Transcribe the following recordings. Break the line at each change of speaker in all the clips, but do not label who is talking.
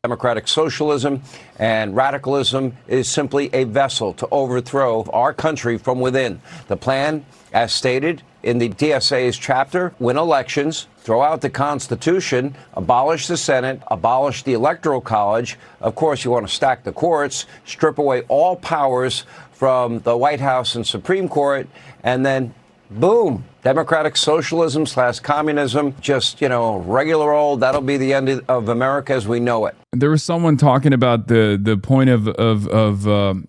Democratic socialism and radicalism is simply a vessel to overthrow our country from within. The plan, as stated in the DSA's chapter, win elections, throw out the Constitution, abolish the Senate, abolish the Electoral College. Of course, you want to stack the courts, strip away all powers from the White House and Supreme Court, and then boom, democratic socialism / communism, just, regular old, that'll be the end of America as we know it.
There was someone talking about the point of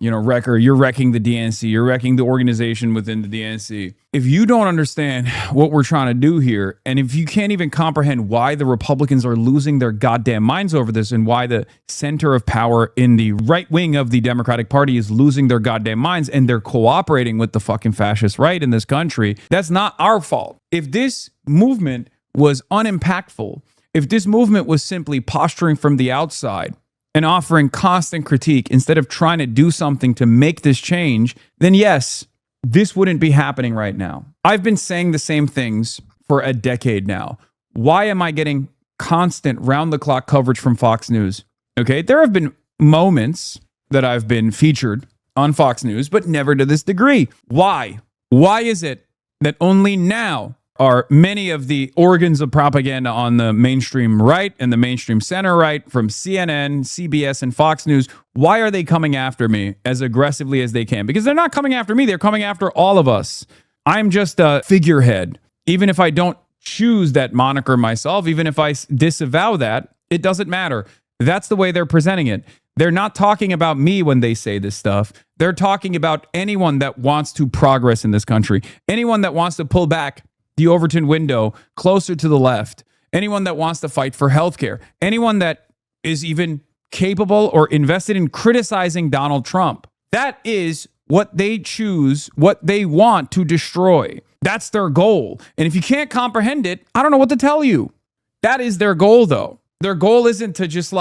wrecker. You're wrecking the DNC. You're wrecking the organization within the DNC. If you don't understand what we're trying to do here, and if you can't even comprehend why the Republicans are losing their goddamn minds over this, and why the center of power in the right wing of the Democratic Party is losing their goddamn minds, and they're cooperating with the fucking fascist right in this country, that's not our fault. If this movement was unimpactful, if this movement was simply posturing from the outside and offering constant critique instead of trying to do something to make this change, then yes, this wouldn't be happening right now. I've been saying the same things for a decade now. Why am I getting constant round-the-clock coverage from Fox News? Okay, there have been moments that I've been featured on Fox News, but never to this degree. Why? Why is it that only now are many of the organs of propaganda on the mainstream right and the mainstream center right, from CNN, CBS, and Fox News, why are they coming after me as aggressively as they can? Because they're not coming after me. They're coming after all of us. I'm just a figurehead. Even if I don't choose that moniker myself, even if I disavow that, it doesn't matter. That's the way they're presenting it. They're not talking about me when they say this stuff. They're talking about anyone that wants to progress in this country, anyone that wants to pull back the Overton window closer to the left, anyone that wants to fight for healthcare, anyone that is even capable or invested in criticizing Donald Trump. That is what they choose, what they want to destroy. That's their goal. And if you can't comprehend it, I don't know what to tell you. That is their goal, though. Their goal isn't to just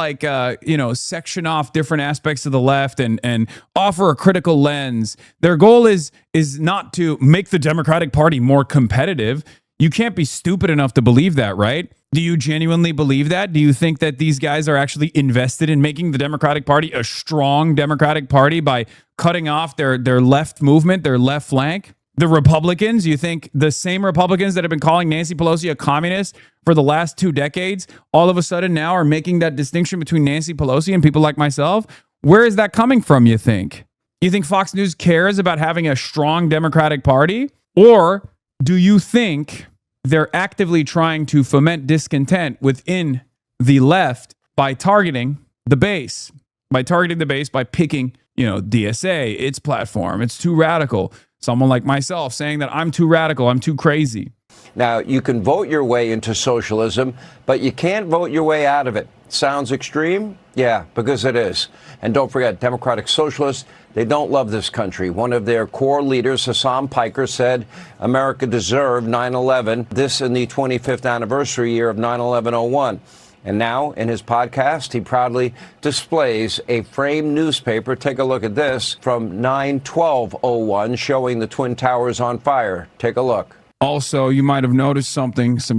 section off different aspects of the left and offer a critical lens. Their goal is not to make the Democratic Party more competitive. You can't be stupid enough to believe that, right? Do you genuinely believe that? Do you think that these guys are actually invested in making the Democratic Party a strong Democratic Party by cutting off their left movement, their left flank? The Republicans, you think the same Republicans that have been calling Nancy Pelosi a communist for the last 2 decades, all of a sudden now are making that distinction between Nancy Pelosi and people like myself? Where is that coming from, you think? You think Fox News cares about having a strong Democratic Party? Or do you think they're actively trying to foment discontent within the left by targeting the base? By picking, DSA, its platform, it's too radical. Someone like myself saying that I'm too radical, I'm too crazy.
Now, you can vote your way into socialism, but you can't vote your way out of it. Sounds extreme? Yeah, because it is. And don't forget, democratic socialists, they don't love this country. One of their core leaders, Hasan Piker, said America deserved 9/11, this in the 25th anniversary year of 9/11/01. And now, in his podcast, he proudly displays a framed newspaper. Take a look at this from 9/12/01, showing the Twin Towers on fire. Take a look.
Also, you might have noticed some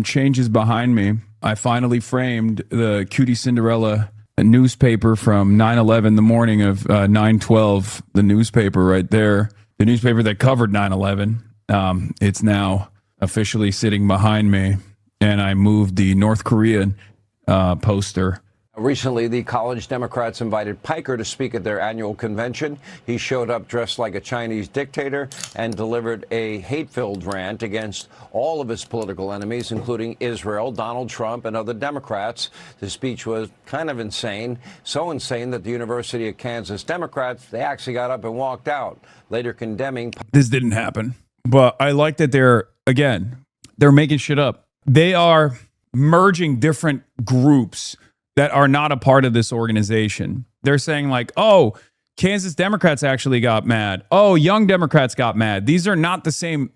changes behind me. I finally framed the Cutie Cinderella newspaper from 9/11, the morning of 9/12, the newspaper right there, the newspaper that covered 9/11. It's now officially sitting behind me, and I moved the North Korean poster.
Recently, the college Democrats invited Piker to speak at their annual convention. He showed up dressed like a Chinese dictator and delivered a hate-filled rant against all of his political enemies, including Israel, Donald Trump, and other Democrats. The speech was kind of insane, so insane that the University of Kansas Democrats, they actually got up and walked out, later condemning.
This didn't happen, but I like that they're making shit up. They are merging different groups that are not a part of this organization. They're saying like, oh, Kansas Democrats actually got mad. Oh, young Democrats got mad. These are not the same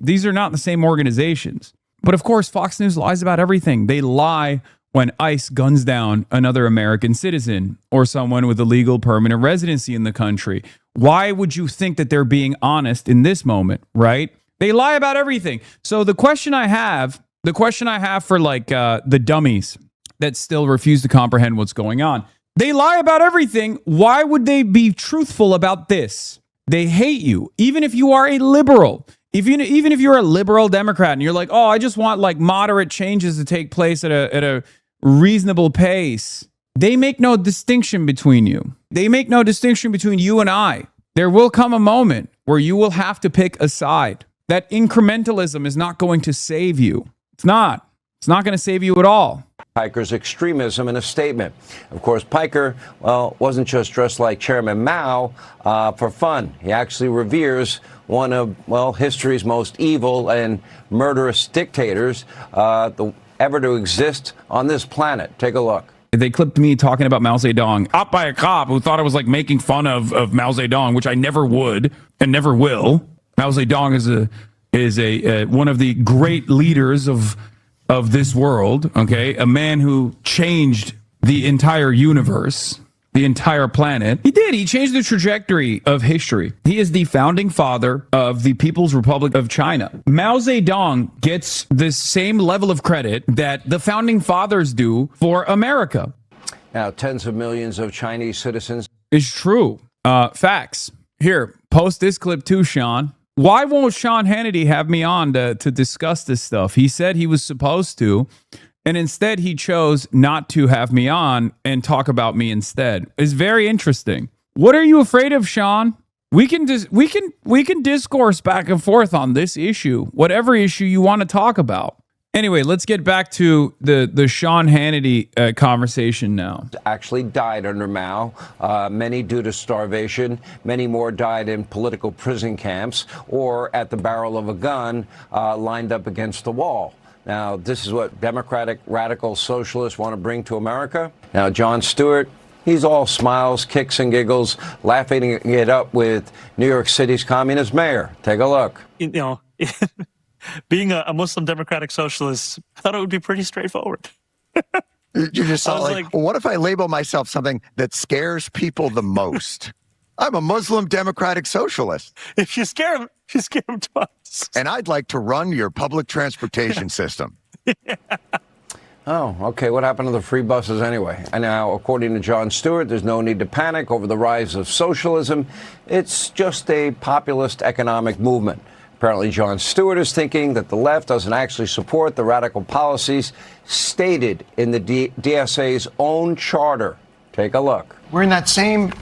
organizations. But of course, Fox News lies about everything. They lie when ICE guns down another American citizen or someone with a legal permanent residency in the country. Why would you think that they're being honest in this moment, right? They lie about everything. So the question I have for the dummies that still refuse to comprehend what's going on, They lie about everything. Why would they be truthful about this? They hate you, even if you are a liberal. Even if you're a liberal Democrat and you're like, oh, I just want like moderate changes to take place at a reasonable pace. They make no distinction between you. They make no distinction between you and I. There will come a moment where you will have to pick a side. That incrementalism is not going to save you. It's not. It's not going to save you at all.
Piker's extremism in a statement. Of course, Piker, well, wasn't just dressed like Chairman Mao for fun. He actually reveres one of, well, history's most evil and murderous dictators ever to exist on this planet. Take a look.
They clipped me talking about Mao Zedong up by a cop who thought I was like making fun of Mao Zedong, which I never would and never will. Mao Zedong is one of the great leaders of this world, okay? A man who changed the entire universe, the entire planet. He did. He changed the trajectory of history. He is the founding father of the People's Republic of China. Mao Zedong gets the same level of credit that the founding fathers do for America.
Now, tens of millions of Chinese citizens.
It's true. Facts. Here, post this clip too, Sean. Why won't Sean Hannity have me on to discuss this stuff? He said he was supposed to, and instead he chose not to have me on and talk about me instead. It's very interesting. What are you afraid of, Sean? We can discourse back and forth on this issue, whatever issue you want to talk about. Anyway, let's get back to the Sean Hannity conversation now.
Actually died under Mao, many due to starvation. Many more died in political prison camps or at the barrel of a gun lined up against the wall. Now, this is what democratic radical socialists want to bring to America. Now, Jon Stewart, he's all smiles, kicks and giggles, laughing it up with New York City's communist mayor. Take a look.
You know, being a Muslim democratic socialist, I thought it would be pretty straightforward.
You just saw
like,
well, what if I label myself something that scares people the most? I'm a Muslim democratic socialist.
If you scare them, you scare them twice.
And I'd like to run your public transportation system.
Yeah.
Oh, okay. What happened to the free buses anyway? And now, according to Jon Stewart, there's no need to panic over the rise of socialism. It's just a populist economic movement. Apparently, Jon Stewart is thinking that the left doesn't actually support the radical policies stated in the DSA's own charter. Take a look.
We're in that same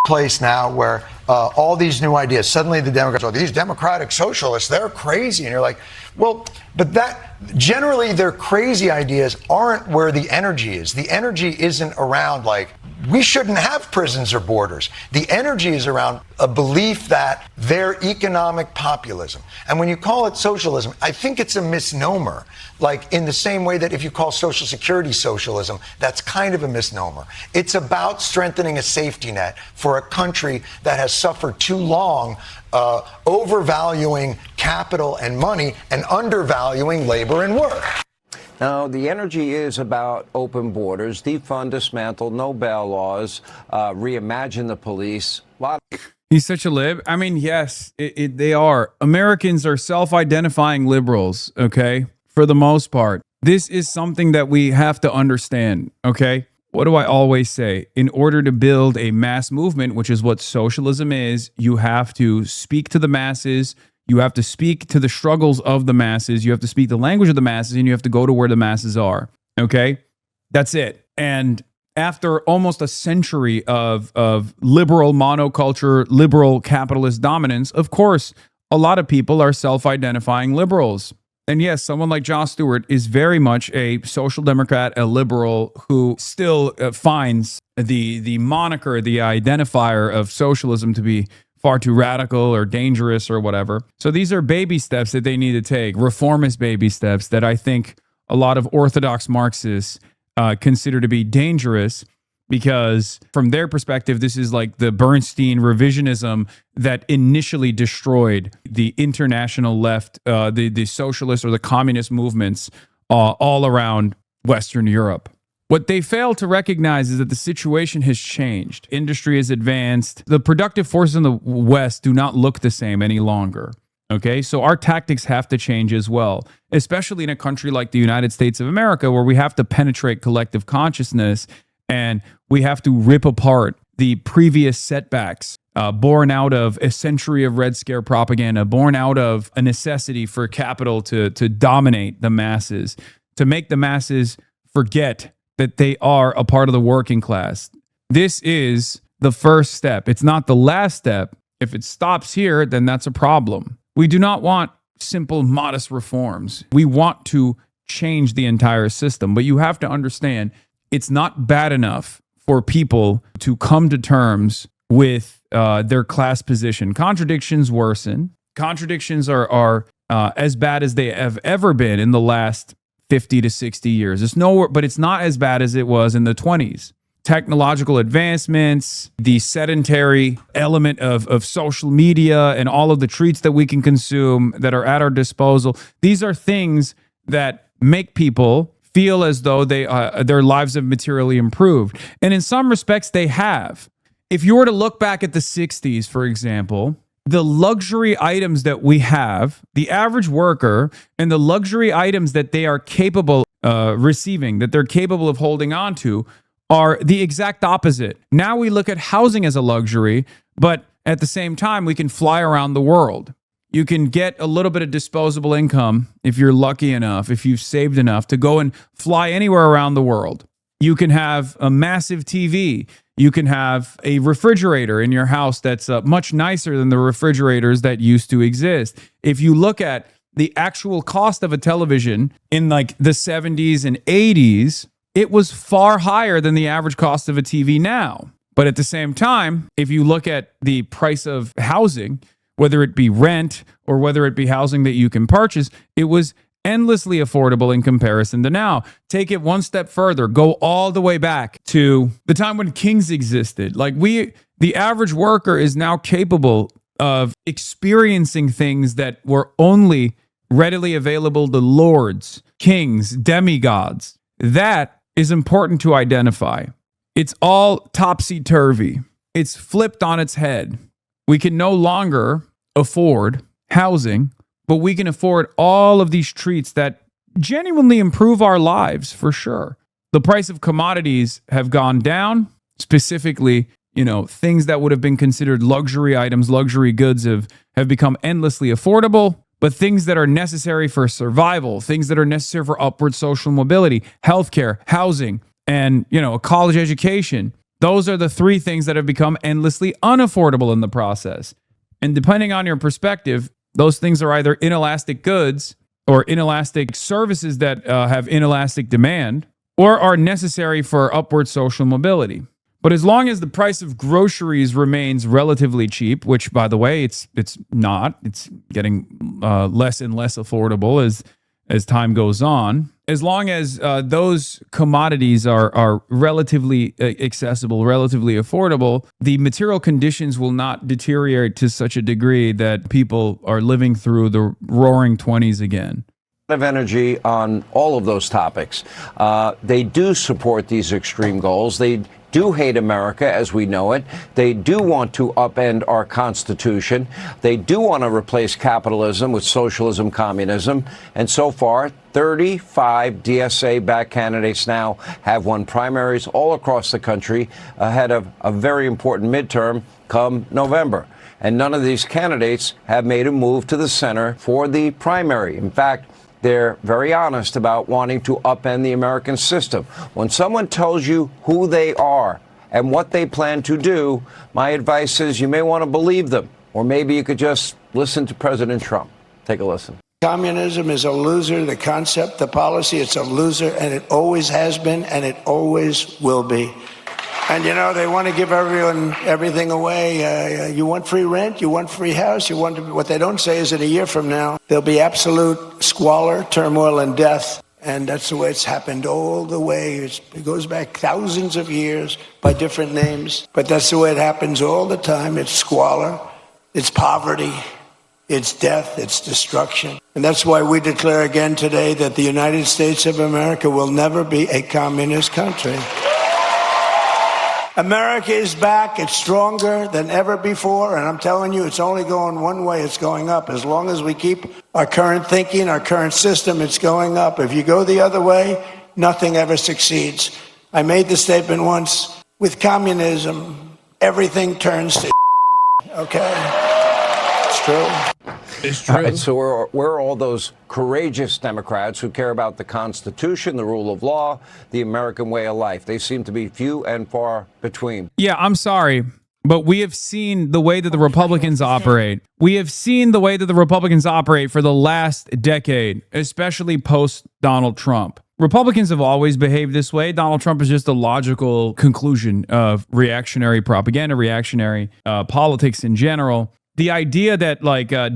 place now where all these new ideas, suddenly the Democrats, oh, these democratic socialists, they're crazy. And you're like, well, but that generally their crazy ideas aren't where the energy is. The energy isn't around like, we shouldn't have prisons or borders. The energy is around a belief that they're economic populism. And when you call it socialism, I think it's a misnomer. Like in the same way that if you call Social Security socialism, that's kind of a misnomer. It's about strengthening a safety net for a country that has suffered too long overvaluing capital and money and undervaluing labor and work.
Now, the energy is about open borders, defund, dismantle, no bail laws, reimagine the police.
He's such a lib. I mean, yes, they are. Americans are self-identifying liberals, okay, for the most part. This is something that we have to understand, okay? What do I always say? In order to build a mass movement, which is what socialism is, you have to speak to the masses. You have to speak to the struggles of the masses. You have to speak the language of the masses, and you have to go to where the masses are. Okay? That's it. And after almost a century of liberal monoculture, liberal capitalist dominance, of course, a lot of people are self-identifying liberals. And yes, someone like Jon Stewart is very much a social democrat, a liberal who still finds the moniker, the identifier of socialism to be far too radical or dangerous or whatever. So these are baby steps that they need to take, reformist baby steps that I think a lot of orthodox Marxists consider to be dangerous, because from their perspective, this is like the Bernstein revisionism that initially destroyed the international left, the socialist or the communist movements all around Western Europe. What they fail to recognize is that the situation has changed. Industry has advanced. The productive forces in the West do not look the same any longer. Okay, so our tactics have to change as well, especially in a country like the United States of America, where we have to penetrate collective consciousness And we have to rip apart the previous setbacks born out of a century of Red Scare propaganda, born out of a necessity for capital to dominate the masses, to make the masses forget that they are a part of the working class. This is the first step. It's not the last step. If it stops here, then that's a problem. We do not want simple, modest reforms. We want to change the entire system. But you have to understand, it's not bad enough for people to come to terms with their class position. Contradictions worsen. Contradictions are as bad as they have ever been in the last 50 to 60 years. It's nowhere, but it's not as bad as it was in the 20s. Technological advancements, the sedentary element of social media and all of the treats that we can consume that are at our disposal. These are things that make people feel as though their lives have materially improved. And in some respects, they have. If you were to look back at the 60s, for example, the luxury items that we have, the average worker, and the luxury items that they are capable receiving, that they're capable of holding on to, are the exact opposite. Now we look at housing as a luxury, but at the same time, we can fly around the world. You can get a little bit of disposable income if you're lucky enough, if you've saved enough to go and fly anywhere around the world. You can have a massive TV. You can have a refrigerator in your house that's much nicer than the refrigerators that used to exist. If you look at the actual cost of a television in like the 70s and 80s, it was far higher than the average cost of a TV now. But at the same time, if you look at the price of housing, whether it be rent or whether it be housing that you can purchase, it was endlessly affordable in comparison to now. Take it one step further, go all the way back to the time when kings existed. Like the average worker is now capable of experiencing things that were only readily available to lords, kings, demigods. That is important to identify. It's all topsy-turvy. It's flipped on its head. We can no longer afford housing, but we can afford all of these treats that genuinely improve our lives for sure. The price of commodities have gone down. Specifically, things that would have been considered luxury items, luxury goods have become endlessly affordable. But things that are necessary for survival, things that are necessary for upward social mobility, healthcare, housing, and a college education, those are the three things that have become endlessly unaffordable in the process. And depending on your perspective, those things are either inelastic goods or inelastic services that have inelastic demand, or are necessary for upward social mobility. But as long as the price of groceries remains relatively cheap, which, by the way, it's not. It's getting less and less affordable as time goes on. As long as those commodities are relatively accessible, relatively affordable, the material conditions will not deteriorate to such a degree that people are living through the roaring 20s again.
Of energy on all of those topics. They do support these extreme goals. They do hate America as we know it. They do want to upend our Constitution. They do want to replace capitalism with socialism, communism. And so far, 35 DSA-backed candidates now have won primaries all across the country ahead of a very important midterm come November. And none of these candidates have made a move to the center for the primary. In fact, they're very honest about wanting to upend the American system. When someone tells you who they are and what they plan to do, my advice is you may want to believe them, or maybe you could just listen to President Trump. Take a listen.
Communism is a loser. The concept, the policy, it's a loser, and it always has been, and it always will be. And, they want to give everyone everything away. You want free rent? You want free house? What they don't say is that a year from now, there'll be absolute squalor, turmoil, and death. And that's the way it's happened all the way. It goes back thousands of years by different names. But that's the way it happens all the time. It's squalor. It's poverty. It's death. It's destruction. And that's why we declare again today that the United States of America will never be a communist country. America is back. It's stronger than ever before. And I'm telling you, it's only going one way. It's going up. As long as we keep our current thinking, our current system, it's going up. If you go the other way, nothing ever succeeds. I made the statement once, with communism, everything turns to okay? It's true.
It's
All
true.
right, so where are all those courageous Democrats who care about the Constitution, the rule of law, the American way of life? They seem to be few and far between.
Yeah, I'm sorry, but we have seen the way that the Republicans operate. We have seen the way that the Republicans operate for the last decade, especially post Donald Trump. Republicans have always behaved this way. Donald Trump is just a logical conclusion of reactionary propaganda, reactionary politics in general. The idea that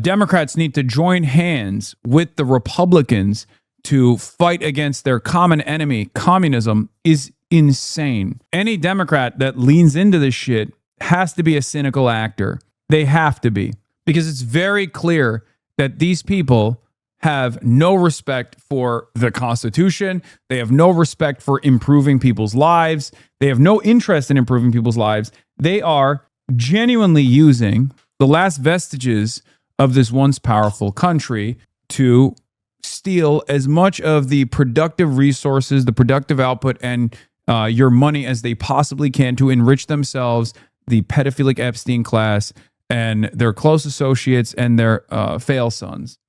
Democrats need to join hands with the Republicans to fight against their common enemy, communism, is insane. Any Democrat that leans into this shit has to be a cynical actor. They have to be, because it's very clear that these people have no respect for the Constitution. They have no respect for improving people's lives. They have no interest in improving people's lives. They are genuinely using the last vestiges of this once powerful country to steal as much of the productive resources, the productive output, and your money as they possibly can to enrich themselves, the pedophilic Epstein class, and their close associates and their fail sons.